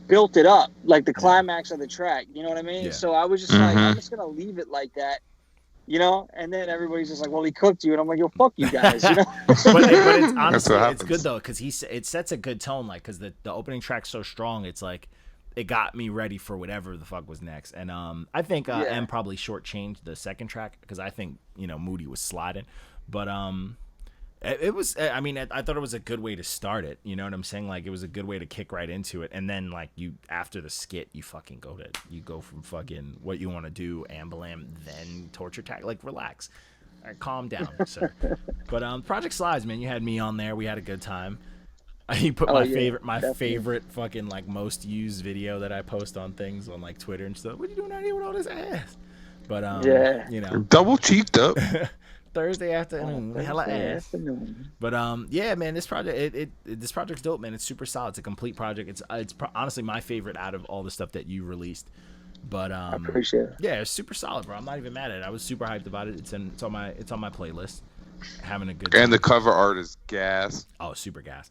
built it up, like the climax of the track. You know what I mean? Yeah. So I was just like, I'm just gonna leave it like that. You know, and then everybody's just like, well, he cooked you, and I'm like, yo, fuck you guys, you know. but it's honestly, it's good though, because it sets a good tone, like, because the opening track's so strong, it's like, it got me ready for whatever the fuck was next. And I think M probably shortchanged the second track, because I think, you know, Moody was sliding, but it was, I mean, I thought it was a good way to start it. You know what I'm saying? Like, it was a good way to kick right into it. And then, like, you, after the skit, you fucking go from fucking what you want to do, Ambalam, then Torture Tag. Like, relax. All right, calm down, sir. But Project Slides, man, you had me on there. We had a good time. He put my favorite fucking, like, most used video that I post on things on, like, Twitter and stuff. What are you doing out here with all this ass? But you know, double cheeked up. Thursday afternoon, hella ass. But yeah, man, this project, this project's dope, man. It's super solid. It's a complete project. It's honestly my favorite out of all the stuff that you released. But I appreciate it. Yeah, it's super solid, bro. I'm not even mad at it. I was super hyped about it. It's on my playlist. Having a good time. And the cover art is gas. Oh, super gas.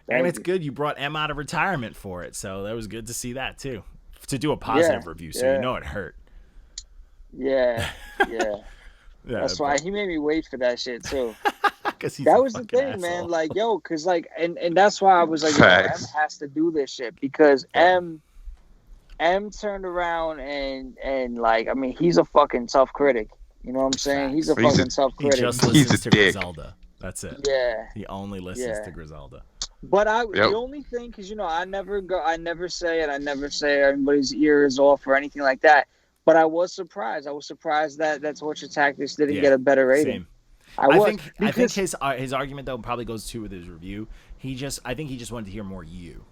And it's good you brought M out of retirement for it, so that was good to see that too. To do a positive review, so you know it hurt. Yeah. That's why he made me wait for that shit too. That was the thing, asshole. Man. Like, yo, cause like, and that's why I was like, M has to do this shit, because M turned around and like, I mean, he's a fucking tough critic. You know what I'm saying? He's a fucking tough critic. He just listens to Griselda. That's it. Yeah. He only listens to Griselda. But the only thing, because, you know, I never say everybody's ear is off or anything like that. But I was surprised. that Torture Tactics didn't get a better rating. Same. I think his argument though probably goes to with his review. I think he just wanted to hear more you.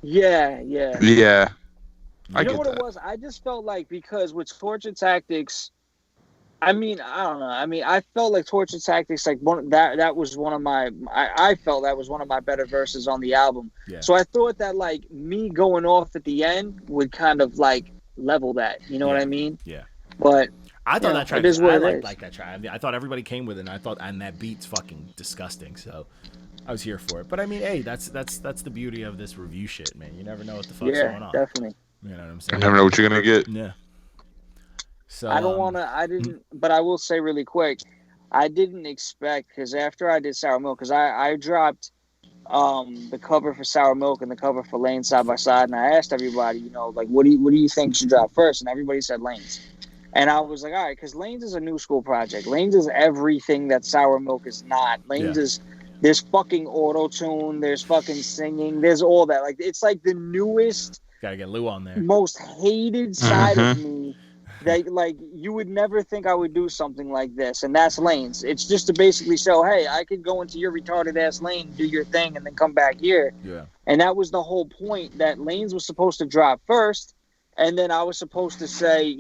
Yeah. You know what it was? I just felt like, because with Torture Tactics, I mean, I don't know. I mean, I felt like Torture Tactics, like that was one of my. I felt that was one of my better verses on the album. Yeah. So I thought that, like, me going off at the end would kind of like level that. You know what I mean? Yeah. But I thought that track. I liked that track. I mean, I thought everybody came with it. And that beat's fucking disgusting. So I was here for it. But I mean, hey, that's the beauty of this review shit, man. You never know what the fuck's going on. Yeah, definitely. You know what I'm saying? You never know what you're gonna get. Yeah. So I don't want to. I didn't. But I will say really quick, I didn't expect, because after I did Sour Milk, because I dropped the cover for Sour Milk and the cover for Lane side by side, and I asked everybody, like, what do you think should drop first? And everybody said Lane's. And I was like, all right, because Lane's is a new school project. Lane's is everything that Sour Milk is not. Lane's is, there's fucking auto-tune, there's fucking singing, there's all that. Like, it's like the newest, gotta get Lou on there, most hated side of me that, like, you would never think I would do something like this. And that's Lane's. It's just to basically show, hey, I could go into your retarded-ass lane, do your thing, and then come back here. Yeah. And that was the whole point, that Lane's was supposed to drop first, and then I was supposed to say,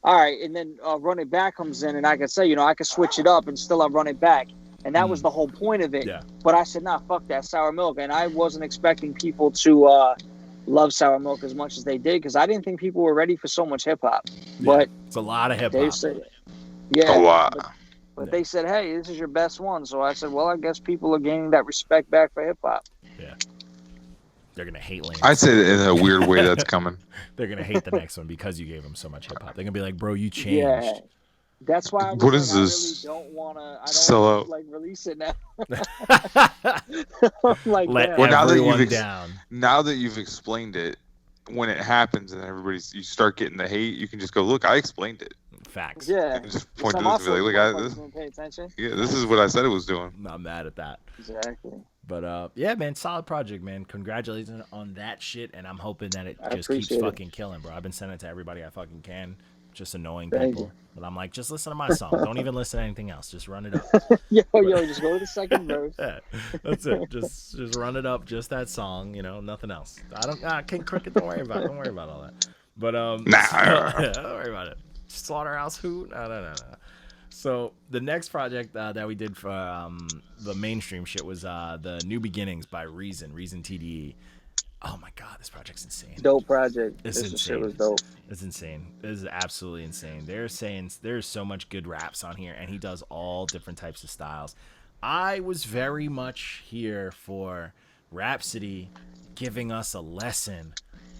all right, and then Run It Back comes in, and I could say, I could switch it up and still Run It Back. And that was the whole point of it. Yeah. But I said, nah, fuck that, Sour Milk. And I wasn't expecting people to love Sour Milk as much as they did, because I didn't think people were ready for so much hip-hop. Yeah, but it's a lot of hip-hop. A lot. But they said, hey, this is your best one. So I said, well, I guess people are gaining that respect back for hip-hop. Yeah. They're going to hate Lane. I'd say that in a weird way that's coming. They're going to hate the next one because you gave them so much hip-hop. They're going to be like, bro, you changed. Yeah. That's why what is this? I really don't want to sell out. Like release it now. Like, let everyone down. Now that you've explained it, when it happens and you start getting the hate, you can just go, look, I explained it. Facts. Yeah. And just point to this and be like, look, pay attention. Yeah, this is what I said it was doing. I'm not mad at that. Exactly. But yeah, man, solid project, man. Congratulations on that shit, and I'm hoping that it just keeps fucking killing, bro. I've been sending it to everybody I fucking can. Just annoying people. But I'm like, just listen to my song. Don't even listen to anything else. Just run it up. yo, just go to the second verse. Yeah, that's it. Just run it up. Just that song. Nothing else. King Cricket. Don't worry about it. Don't worry about all that. But don't worry about it. Slaughterhouse Hoot. No. So the next project that we did for the mainstream shit was the New Beginnings by Reason TDE. Oh my god, this project's insane. Dope project. This shit was dope. It's insane. This is absolutely insane. They're saying there's so much good raps on here, and he does all different types of styles. I was very much here for Rhapsody giving us a lesson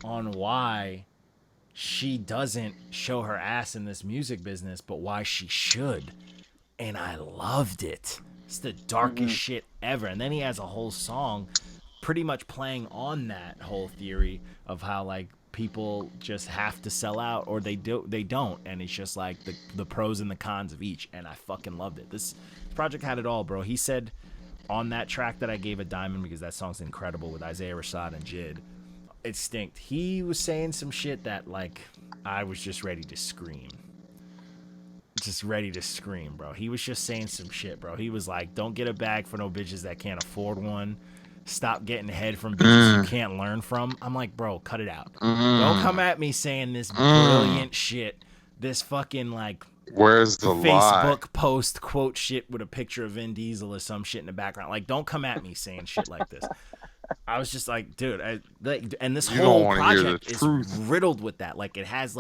on why she doesn't show her ass in this music business, but why she should. And I loved it. It's the darkest shit ever. And then he has a whole song pretty much playing on that whole theory of how, like, people just have to sell out or they don't. And it's just like the pros and the cons of each. And I fucking loved it. This project had it all, bro. He said on that track that I gave a diamond because that song's incredible with Isaiah Rashad and Jid, Extinct, he was saying some shit that, like, I was just ready to scream. Just ready to scream, bro. He was just saying some shit, bro. He was like, don't get a bag for no bitches that can't afford one. Stop getting head from bitches you can't learn from. I'm like, bro, cut it out. Don't come at me saying this brilliant shit. This fucking, like, where's the Facebook lie? Post quote shit with a picture of Vin Diesel or some shit in the background. Like, don't come at me saying shit like this. I was just like, dude, and this whole project is riddled with that. Like, it has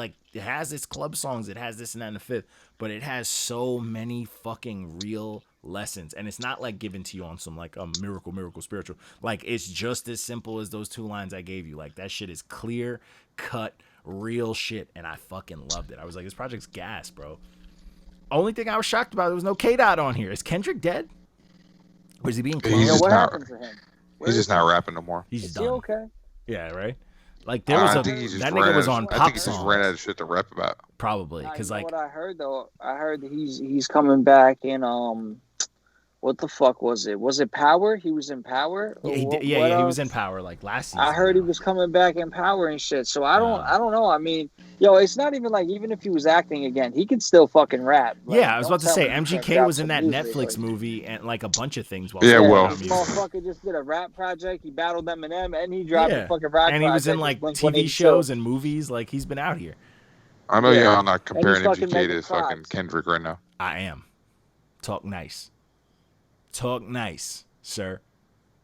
its club songs, it has this and that and the fifth, but it has so many fucking real lessons, and it's not like given to you on some like a miracle spiritual. Like, it's just as simple as those two lines I gave you. Like, that shit is clear cut, real shit, and I fucking loved it. I was like, this project's gas, bro. Only thing I was shocked about, there was no K-Dot on here. Is Kendrick dead? Or is he being cloned? What happened to him? He's just not rapping no more. He's is done. he okay? Yeah, right. Like, there was that nigga was on pop songs. I think he just ran out of shit to rap about. Probably, because like what I heard though, I heard that he's coming back in what the fuck was it? Was it Power? He was in Power. Yeah, he was in Power like last season. I heard he was coming back in Power and shit. So I don't know. I mean, it's not even like, even if he was acting again, he could still fucking rap. Like, yeah, I was about to say MGK was in that Netflix movie and like a bunch of things. This motherfucker just did a rap project. He battled Eminem and he dropped a fucking rap. And he was in like TV shows and movies. Like, he's been out here. I know y'all not comparing MGK to fucking Kendrick right now. I am. Talk nice. Talk nice, sir.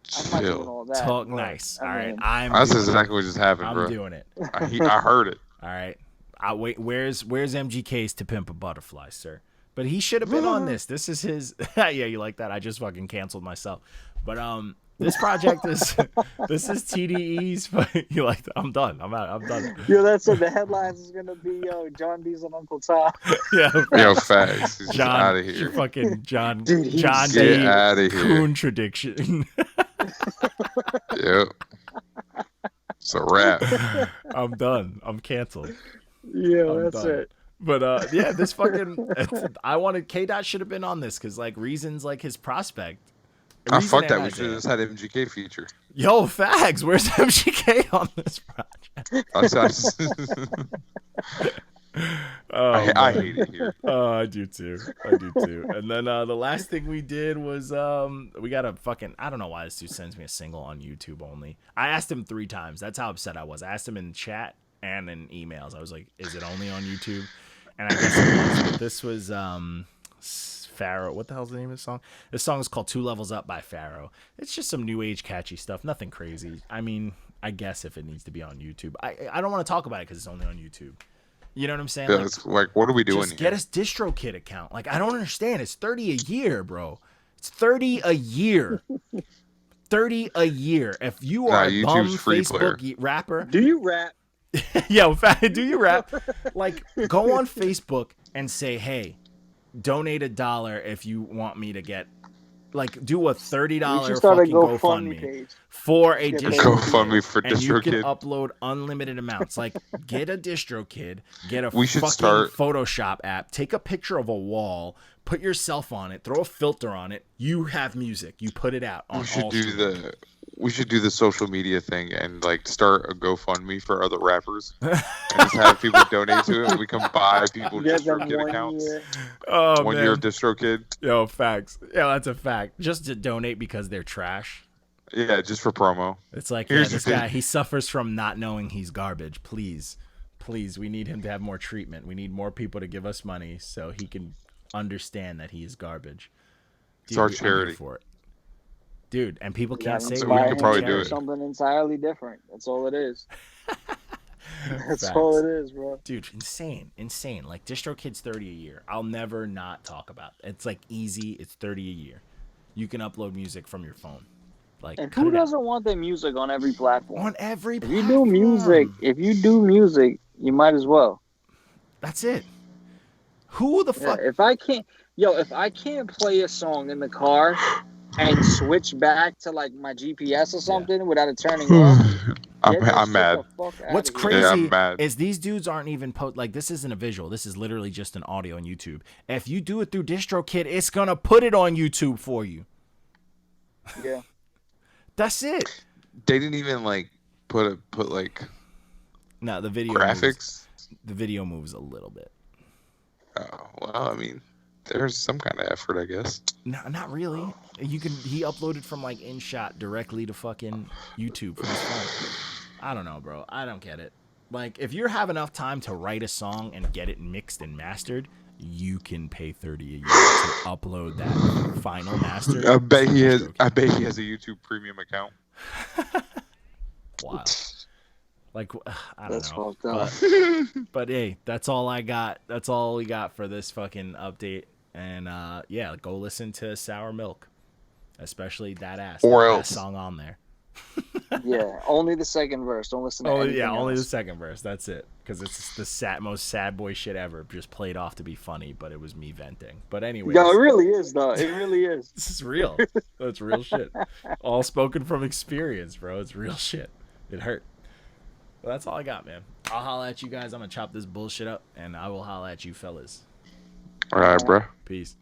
Chill. Talk nice. All right. That's exactly what just happened, bro. I'm doing it. I heard it. All right. wait. Where's MGK's To Pimp a Butterfly, sir? But he should have been on this. This is his. Yeah, you like that? I just fucking canceled myself. But this project is this is TDE's. But you like that? I'm done. I'm out. I'm done. Yo, that's it. The headlines is gonna be John D's and Uncle Tom. Yeah. Yo, facts. He's John, out of here. Fucking John. Dude, John get D. out of here. Contradiction. Yep. It's a wrap. I'm done. I'm canceled. Yeah, I'm that's done. it. But yeah, this fucking I wanted K-Dot should have been on this because like Reason's like his prospect. Fuck that. We should have just had MGK feature. Yo, Fags, where's MGK on this project? I hate it here. Oh, I do too. And then the last thing we did was we got a fucking, I don't know why this dude sends me a single on YouTube only. I asked him 3 times. That's how upset I was. I asked him in chat and in emails. I was like, is it only on YouTube? And I guess it was. But this was Pharoah. What the hell's the name of the song? This song is called 2 Levels Up by Pharoah. It's just some new age catchy stuff. Nothing crazy. I mean, I guess if it needs to be on YouTube. I don't want to talk about it because it's only on YouTube. You know what I'm saying? Yeah, like, what are we doing just here? Get a DistroKid account. Like, I don't understand. It's $30 a year, bro. It's $30 a year. $30 a year. If you are a bum Facebook rapper. Do you rap? Yeah, do you rap? Like, go on Facebook and say, hey, donate $1 if you want me to get, like, do a $30 fucking GoFundMe page for a DistroKid. GoFundMe for and you can DistroKid. upload unlimited amounts. Like, get a DistroKid, get a We should fucking start- Photoshop app, take a picture of a wall, put yourself on it, throw a filter on it. You have music. You put it out on all streams. We should do the social media thing and like start a GoFundMe for other rappers and just have people donate to it. We can buy people DistroKid accounts. Oh, one year of DistroKid. Yo, facts. Yeah, that's a fact. Just to donate because they're trash. Yeah, just for promo. It's like, Here's this the thing. guy, he suffers from not knowing he's garbage. Please, we need him to have more treatment. We need more people to give us money so he can understand that he is garbage. It's our charity for it. Dude, and people can't say so we could probably do it. Something entirely different. That's all it is. That's all it is, bro. Dude, insane. Like, DistroKid's $30 a year. I'll never not talk about it. It's like easy. It's $30 a year. You can upload music from your phone. Like, and who doesn't want their music on every platform? On every platform. If you do music, you might as well. That's it. Who the fuck? If I can't play a song in the car and switch back to like my GPS or something without it turning off, I'm mad. What's crazy is these dudes aren't even like, this isn't a visual. This is literally just an audio on YouTube. If you do it through DistroKid, it's gonna put it on YouTube for you. Yeah. That's it. They didn't even like put like the video graphics. The video moves a little bit. Oh well, I mean, there's some kind of effort, I guess. No, not really. He uploaded from like InShot directly to fucking YouTube from his phone. I don't know, bro. I don't get it. Like, if you have enough time to write a song and get it mixed and mastered, you can pay $30 a year to upload that final master. I bet he has a YouTube premium account. Wow. Like, I don't That's know. fucked up. But hey, that's all I got. That's all we got for this fucking update. And yeah, go listen to Sour Milk, especially that ass song on there. Yeah, only the second verse. Don't listen to anything else. Only the second verse. That's it. Because it's the most sad boy shit ever. Just played off to be funny, but it was me venting. But anyway, no, it really is though. It really is. This is real. That's real shit. All spoken from experience, bro. It's real shit. It hurt. Well, that's all I got, man. I'll holla at you guys. I'm gonna chop this bullshit up, and I will holla at you fellas. All right, bro. Peace.